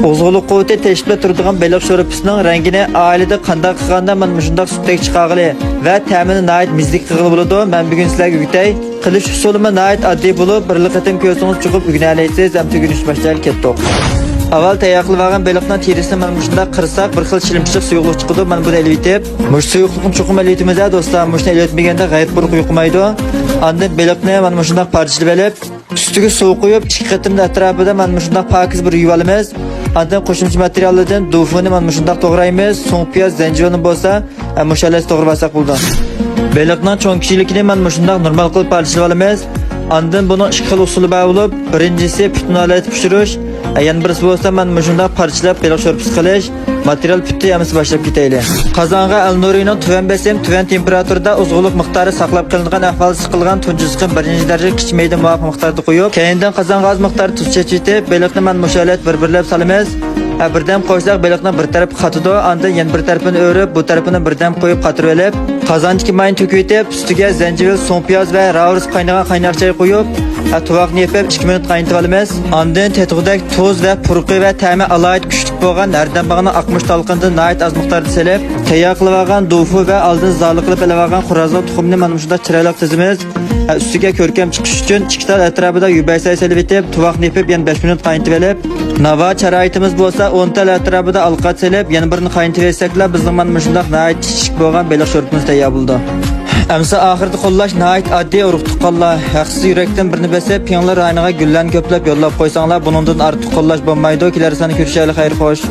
Ozg'uluq quvvati teshibda turadigan baliq sho'rpisining rangini oilada qanday qilganda mana shunday sutdek chiqarg'ili va ta'mini nihoyat mizlik qilg'ili bo'ladi. Men bugun sizlarga o'rgatay. Qilish usulimi nihoyat oddiy bo'lib, bir qatim ko'rsangiz chiqib o'rganaysiz, ham tugunish boshlaylik ketdik. Avval tayyor qilib olgan baliqning terisini mana shunday qirsak, bir xil shilimshiq suyuqlik chiqadi. Mana buni elib etib, mush suyuqlikni cho'qim elib etimiz do'stlar. Mushni elib etmaganda g'ayrat quruq yuqmaydi. Andan baliqni mana shunday parchalab olib, ustiga suv qo'yib, 2 qatimda atrofida mana shunday pokiz bir yuvib olamiz. Andan qo'shimcha materiallardan dufuni mana shunday to'g'raymiz. So'ng piyoz, zanjirini bo'lsa, mushallas to'g'rasak bo'ldi. Baliqning cho'ng kishilikini mana shunday normal qilib parchalab olamiz. Andan buni 2 xil usuli bor bo'lib, birinchisi butun holatda pishirish, yana birisi bo'lsa mana shunday parchalab baliq sho'rpisi qilish. Material bitti, hammasini boshlab ketaylik. Qozonga al nurining tuvan besim, tuvan temperaturada ozg'iliq miqdori saqlab qilingan ahvolda siqilgan tunji siqim 1-daraja kichmaydi muvofiq miqdorda qo'yib, keyindan qozonga oz miqdorda tuz chechitib, baliqni mana mushalat bir-birlab solamiz. Birdan qo'ysak baliqning bir tarafi qatidi, andan yana bir tarafini o'rib, bu tarafini birdan qo'yib qatirib olib, qozondagi mayni to'kib, ustiga zanjivil, so'ng piyoz va ravrus qaynagan qaynar choy qo'yib, tuvoqni yepib 2 minut qaynatib olamiz. Andan tetug'dak tuz va purqi va ta'mi alohida kuchli bo'lgan nardan bag'ni aqmish talqindan nihoyat az miqdorda selib, tayyor qilib olgan dufu va oldin zoli qilib olgan xo'rozlik tuxumni mana shunday chiroyli tizimiz. Ustiga ko'rkam chiqish uchun 2 tal atrofida yubaysay selib etib, tuvoqni yepib yana 5 minut qaynatib olib, navo sharoitimiz bo'lsa 10 tal atrofida alqat selib, yana birini qaynatib etsaklar bizning mana shunday nihoyat chiqib bo'lgan baliq sho'rpimiz tayyor bo'ldi. Amsa oxirida qo'llash nihoyat oddiy urug' tuqqanlar. Haqsiz yurakdan birini besib, piyonlar rayoniga gullarni ko'plab yo'llab qo'ysanglar, buningdan ortiq qo'llash bo'lmaydi. Kelar sani ko'rishaylik, xayr xo'sh.